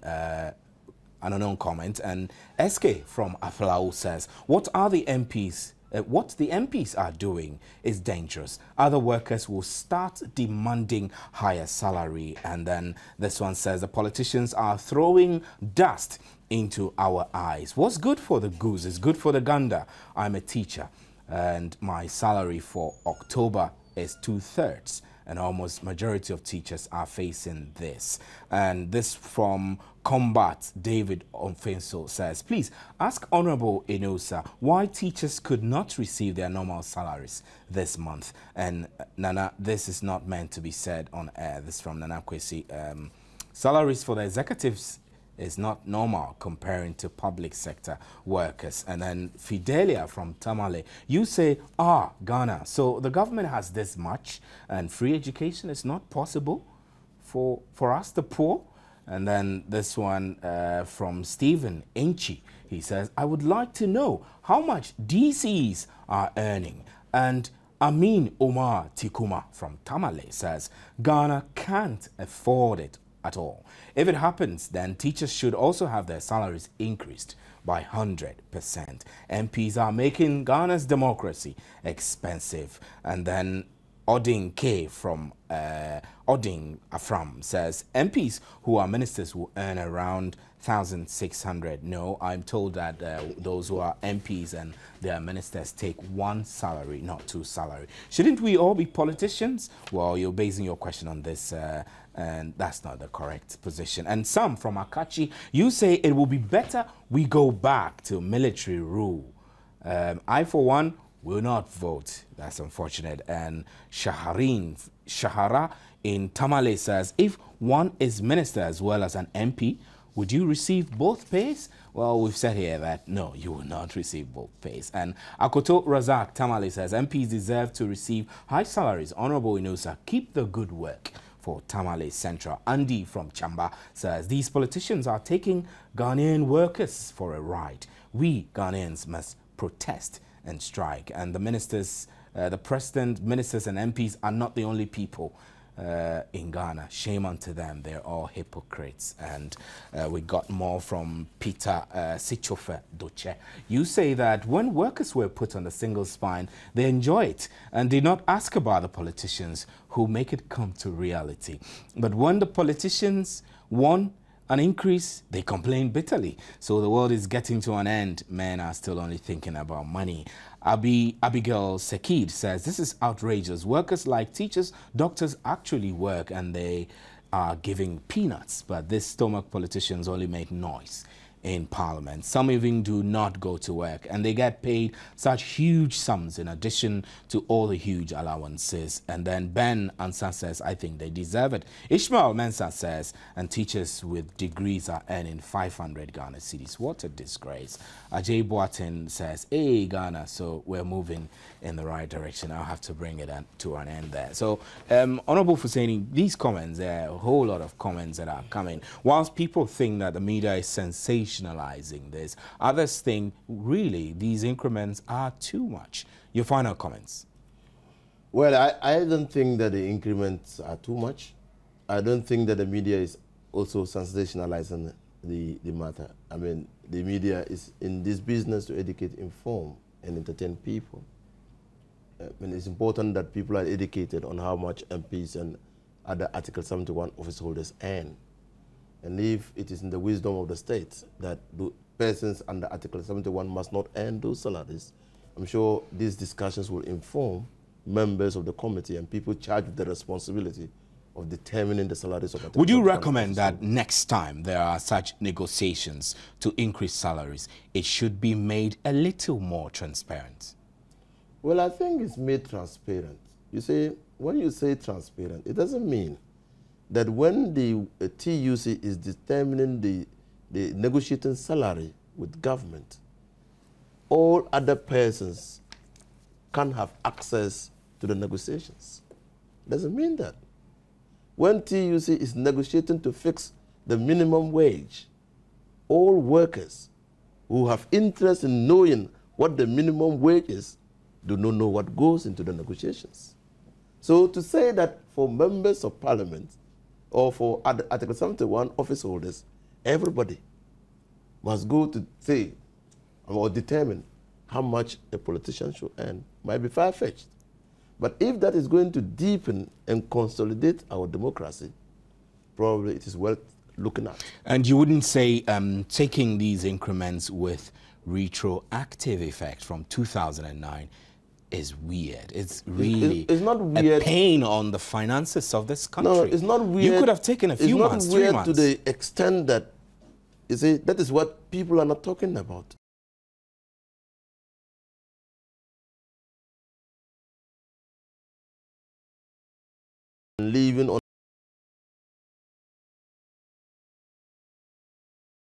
comment. And SK from Aflau says, what the MPs are doing is dangerous. Other workers will start demanding higher salary. And then this one says the politicians are throwing dust into our eyes. What's good for the goose is good for the gander. I'm a teacher and my salary for October is 2/3. And almost majority of teachers are facing this. And this from Combat David Onfenso says, please ask Honorable Enosa why teachers could not receive their normal salaries this month. And Nana, this is not meant to be said on air. This is from Nana Kwesi. Salaries for the executives is not normal comparing to public sector workers. And then Fidelia from Tamale, you say, Ghana, so the government has this much and free education is not possible for us the poor? And then this one from Stephen Inchi, he says, I would like to know how much DCs are earning. And Amin Omar Tikuma from Tamale says, Ghana can't afford it at all. If it happens, then teachers should also have their salaries increased by 100%. MPs are making Ghana's democracy expensive. And then Odin K from Odin Afram says, MPs who are ministers will earn around 1,600. No, I'm told that those who are MPs and their ministers take one salary, not two salary. Shouldn't we all be politicians? Well, you're basing your question on this, and that's not the correct position. And some from Akachi, you say it will be better we go back to military rule. I, for one, will not vote. That's unfortunate. And Shahara in Tamale says, if one is minister as well as an MP, Would you receive both pays? Well, we've said here that no, you will not receive both pays. And Akoto Razak Tamale says MPs deserve to receive high salaries. Honorable Inusa, keep the good work for Tamale Central. Andy from Chamba says these politicians are taking Ghanaian workers for a ride. We Ghanaians must protest and strike. And the ministers, the president, ministers and MPs are not the only people in Ghana. Shame unto them. They're all hypocrites. And we got more from Peter Sichofe Doche. You say that when workers were put on the single spine, they enjoy it and did not ask about the politicians who make it come to reality. But when the politicians won an increase, they complain bitterly. So the world is getting to an end. Men are still only thinking about money. Abigail Sekid says, this is outrageous. Workers like teachers, doctors actually work and they are giving peanuts. But these stomach politicians only make noise in Parliament. Some even do not go to work and they get paid such huge sums in addition to all the huge allowances. And then Ben Ansah says, I think they deserve it. Ishmael Mensah says, and teachers with degrees are earning 500 Ghana cedis. What a disgrace. Ajay Boatin says, hey Ghana, so we're moving in the right direction. I'll have to bring it to an end there. So Honorable Fuseni, these comments, there are a whole lot of comments that are coming. Whilst people think that the media is sensationalizing this, others think really these increments are too much. Your final comments? Well, I don't think that the increments are too much. I don't think that the media is also sensationalizing the matter. I mean, the media is in this business to educate, inform, and entertain people. And it's important that people are educated on how much MPs and other Article 71 office holders earn. And if it is in the wisdom of the state that the persons under Article 71 must not earn those salaries, I'm sure these discussions will inform members of the committee and people charged with the responsibility of determining the salaries of Article 71. Would you recommend that next time there are such negotiations to increase salaries, it should be made a little more transparent? Well, I think it's made transparent. You see, when you say transparent, it doesn't mean that when the TUC is determining the negotiating salary with government, all other persons can have access to the negotiations. It doesn't mean that. When TUC is negotiating to fix the minimum wage, all workers who have interest in knowing what the minimum wage is do not know what goes into the negotiations. So to say that for members of parliament or for Article 71 office holders, everybody must go to say or determine how much a politician should earn might be far-fetched. But if that is going to deepen and consolidate our democracy, probably it is worth looking at. And you wouldn't say taking these increments with retroactive effect from 2009 is weird. It's really it's not weird. A pain on the finances of this country. No, it's not weird. You could have taken a few months, 3 months. It's not weird to the extent that, you see, that is what people are not talking about. Leaving on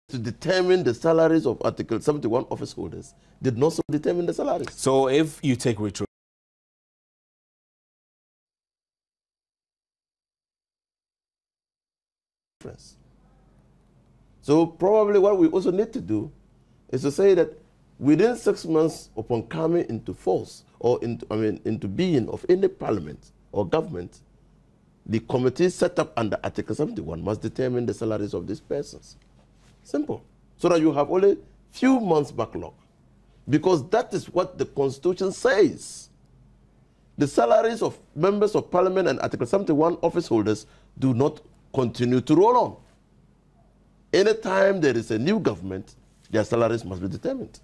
to determine the salaries of Article 71 office holders did not so determine the salaries. So if you take retro, so probably what we also need to do is to say that within 6 months upon coming into force or into being of any parliament or government, the committee set up under Article 71 must determine the salaries of these persons. Simple. So that you have only few months backlog. Because that is what the Constitution says. The salaries of members of parliament and Article 71 office holders do not continue to roll on. Anytime there is a new government, their salaries must be determined.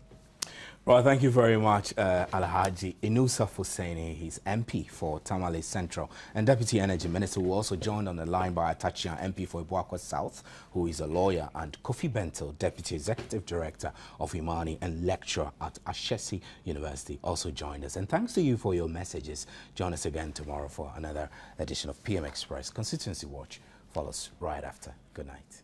Well, thank you very much, Alhaji Inusa Fuseni. He's MP for Tamale Central and Deputy Energy Minister, who also joined on the line by Atachian, MP for Ibuakwa South, who is a lawyer, and Kofi Bento, Deputy Executive Director of Imani and lecturer at Ashesi University, also joined us. And thanks to you for your messages. Join us again tomorrow for another edition of PM Express. Constituency Watch follows right after. Good night.